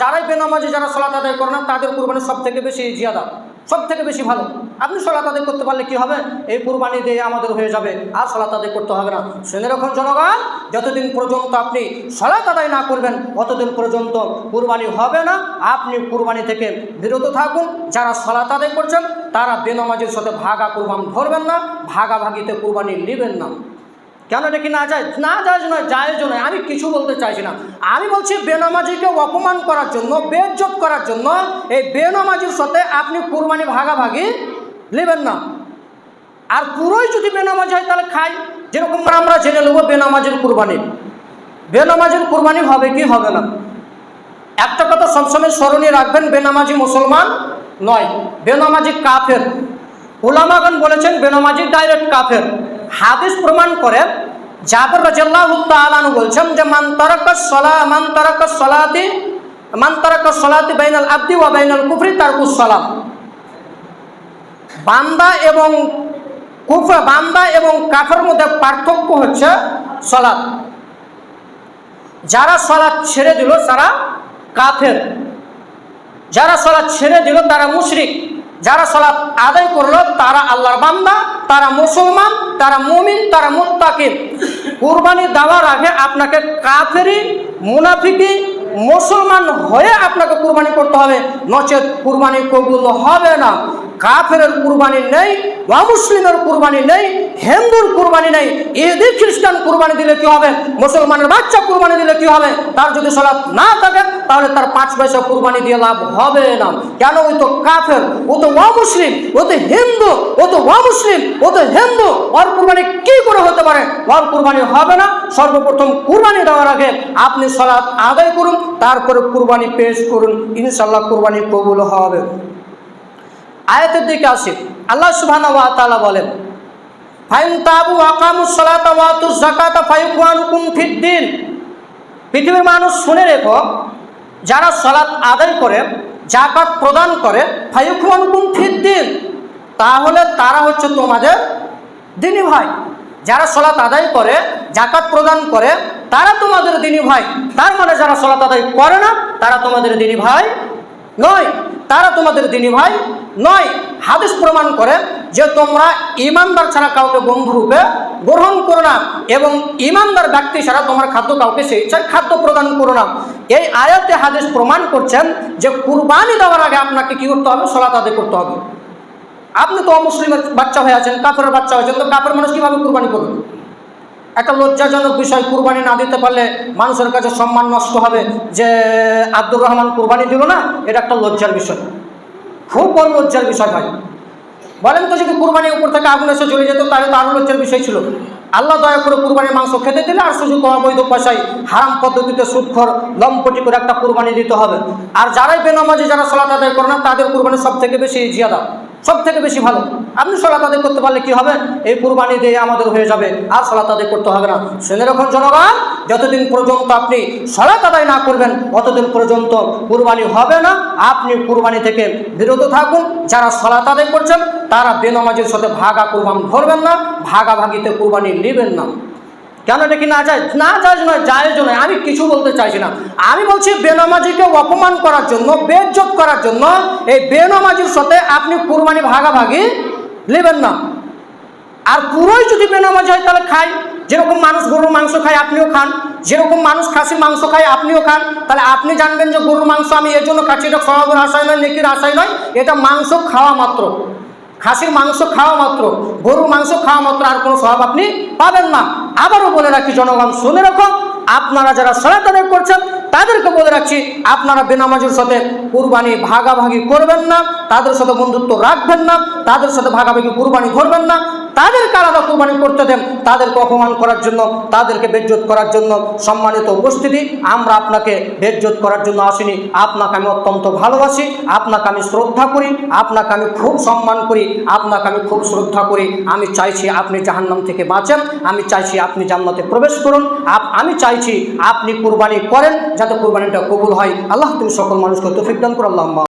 যারাই বেনামাজি, যারা সালাত আদায় করে না, তাদের কুরবানি সব থেকে বেশি জিয়াদা, সব থেকে বেশি ভালো। আপনি সালাত আদায় করতে পারলে কি হবে, এই কুরবানি দিয়ে আমাদের হয়ে যাবে, আর সালাত আদায় করতে হবে না। শুনে রাখুন জনগণ, যতদিন পর্যন্ত আপনি সালাত আদায় না করবেন ততদিন পর্যন্ত কুরবানি হবে না। আপনি কুরবানি থেকে বিরত থাকুন। যারা সালাত আদায় করছেন তারা বেনামাজির সাথে ভাগা কুরবান ধরবেন না, ভাগাভাগিতে কুরবানি নেবেন না। কেন এটা কি না যায়? না যায় নয়, জায়েজ নয়। আমি কিছু বলতে চাইছি না। আমি বলছি বেনামাজিকে অপমান করার জন্য, বেইজ্জত করার জন্য এই বেনামাজির সাথে আপনি কুরবানি ভাগাভাগি নেবেন না। আর পুরোই যদি বেনামাজি হয় তাহলে খাই। যেরকম আমরা জেনে নেব বেনামাজির কুরবানি, বেনামাজির কুরবানি হবে কি হবে না। একটা কথা সবসময় স্মরণীয় রাখবেন, বেনামাজি মুসলমান নয়, বেনামাজি কাফের। উলামাগণ বলেছেন বেনামাজি ডাইরেক্ট কাফের। হাদিস প্রমাণ করে জাবের রাদিয়াল্লাহু তাআলা আনহু বলছেন যে মান তারাকা সালাতি বাইনাল আবদি ওয়া বাইনাল কুফরি তারকুস সালাত। বান্দা এবং কাফের মধ্যে পার্থক্য হচ্ছে সালাত। যারা সালাত ছেড়ে দিল তারা কাফের, যারা সালাত ছেড়ে দিল তারা মুশরিক, যারা সালাত আদায় করলো তারা আল্লাহর বান্দা, তারা মুসলমান, তারা মুমিন, তারা মুত্তাকিন। কুরবানি দেওয়ার আগে আপনাকে কাফেরি, মুনাফিকি, মুসলমান হয়ে আপনাকে কুরবানি করতে হবে, নচেত কুরবানি কবুল হবে না। কাফেরের কুরবানি নেই, অমুসলিমের কুরবানি নেই, হিন্দুর কুরবানি নেই। ইহুদি খ্রিস্টান কুরবানি দিলে কি হবে, মুসলমানের বাচ্চা কুরবানি দিলে কি হবে? তার যদি সালাত না থাকে তাহলে তার 5 পয়সা কুরবানি দিয়ে লাভ হবে না। কেন? ওই তো কাফের, ও তো অমুসলিম, ও তো হিন্দু, ও তো অমুসলিম, ও তো হিন্দু। ওর কুরবানি কি করে হতে পারে? ওর কুরবানি হবে না। সর্বপ্রথম কুরবানি দেওয়ার আগে আপনি সালাত আদায় করুন, তারপরে কুরবানি পেশ করুন, ইনশাআল্লাহ কুরবানি কবুল হবে। আয়াতের দিকে আসি। আল্লাহ সুবহানাহু ওয়া তাআলা বলেন, ফাইন তাবু আকামুস সালাতা ওয়া আতুজ যাকাতা ফায়ুখওয়ানুকুম ফিদ্দিন। পৃথিবীর মানুষ শুনে রেখো, যারা সালাত আদায় করে, যাকাত প্রদান করে, ফায়ুখওয়ানুকুম ফিদ্দিন, তাহলে তারা হচ্ছে তোমাদের দ্বীনি ভাই। যারা সালাত আদায় করে, যাকাত প্রদান করে, তারা তোমাদের দ্বীনি ভাই। তার মানে যারা সালাত আদায় করে না তারা তোমাদের দ্বীনি ভাই নয়, তারা তোমাদের দ্বীনি ভাই নয়। হাদিস প্রমাণ করে যে তোমরা ইমানদার ছাড়া কাউকে বন্ধুরূপে গ্রহণ করো না, এবং ইমানদার ব্যক্তি ছাড়া তোমার খাদ্য কাউকে সেই ইচ্ছায় খাদ্য প্রদান করো না। এই আয়াতে হাদিস প্রমাণ করছেন যে কুরবানি দেওয়ার আগে আপনাকে কি করতে হবে? সালাত আদায় করতে হবে। আপনি তো অমুসলিমের বাচ্চা হয়ে আছেন, কাফেরের বাচ্চা হয়েছেন, তো কাফের মানুষ কীভাবে কুরবানি করবে? একটা লজ্জাজনক বিষয়, কুরবানি না দিতে পারলে মানুষের কাছে সম্মান নষ্ট হবে, যে আব্দুর রহমান কুরবানি দিল না, এটা একটা লজ্জার বিষয়, খুব বড় লজ্জার বিষয় ভাই। বলেন তো, যদি কুরবানির উপর থেকে আগুন এসে চলে যেত তাহলে তো আরও লজ্জার বিষয় ছিল। আল্লাহ দয়া করে কুরবানির মাংস খেতে দিলে আর সুযোগ অবৈধ পয়সায় হারাম পদ্ধতিতে সুদখোর লম্পটি করে একটা কুরবানি দিতে হবে। আর যারাই বেনামাজি, যারা সালাত আদায় করে না, তাদের কুরবানি সব থেকে বেশি জিয়াদা, সব থেকে বেশি ভালো। আপনি সালাত আদায় করতে পারলে কি হবে, এই কুরবানি দিয়ে আমাদের হয়ে যাবে, আর সালাত আদায় করতে হবে না। শুনে রাখুন জনগণ, যতদিন পর্যন্ত আপনি সালাত আদায় না করবেন ততদিন পর্যন্ত কুরবানি হবে না। আপনি কুরবানি থেকে বিরত থাকুন। যারা সালাত আদায় করছেন তারা বেনামাজির সাথে ভাগা কুরবান ধরবেন না, ভাগাভাগিতে কুরবানি নেবেন না। কেন এটা কি না যায়? না যায় নয়, জায়েজ নয়। আমি কিছু বলতে চাইছি না। আমি বলছি বেনামাজিকে অপমান করার জন্য, বেইজ্জত করার জন্য এই বেনামাজির সাথে আপনি কুরবানি ভাগাভাগি নেবেন না। আর পুরোই যদি বেনামাজি হয় তাহলে খাই। যেরকম মানুষ গরুর মাংস খায় আপনিও খান, যেরকম মানুষ খাসির মাংস খায় আপনিও খান। তাহলে আপনি জানবেন যে গরুর মাংস আমি এর জন্য খাচ্ছি, এটা সওয়াবের আশায় নয়, নেকির আশায় নয়, এটা মাংস খাওয়া মাত্র, খাসির মাংস খাওয়া মাত্র, গরুর মাংস খাওয়া মাত্র, আর কোনো সওয়াব আপনি পাবেন না। আবারও বলে রাখি জনগণ, শুনে রাখো, আপনারা যারা সালাত আদায় করছেন তাদেরকে বলে রাখছি, আপনারা বেনামাজির সাথে কুরবানি ভাগাভাগি করবেন না, তাদের সাথে বন্ধুত্ব রাখবেন না, তাদের সাথে ভাগাভাগি কুরবানি ধরবেন না। তাদেরকে আলাদা কুরবানি করতে দেন, তাদেরকে অপমান করার জন্য, তাদেরকে বেইজ্জত করার জন্য। সম্মানিত উপস্থিতি, আমরা আপনাকে বেইজ্জত করার জন্য আসিনি। আপনাকে আমি অত্যন্ত ভালোবাসি, আপনাকে আমি শ্রদ্ধা করি, আপনাকে আমি খুব সম্মান করি, আপনাকে আমি খুব শ্রদ্ধা করি। আমি চাইছি আপনি জাহান্নাম থেকে বাঁচেন, আমি চাইছি আপনি জান্নাতে প্রবেশ করুন, আমি চাইছি আপনি কুরবানি করেন যাতে কুরবানিটা কবুল হয়। আল্লাহ তুমি সকল মানুষকে তৌফিক দান করুন। আল্লাহুম্মা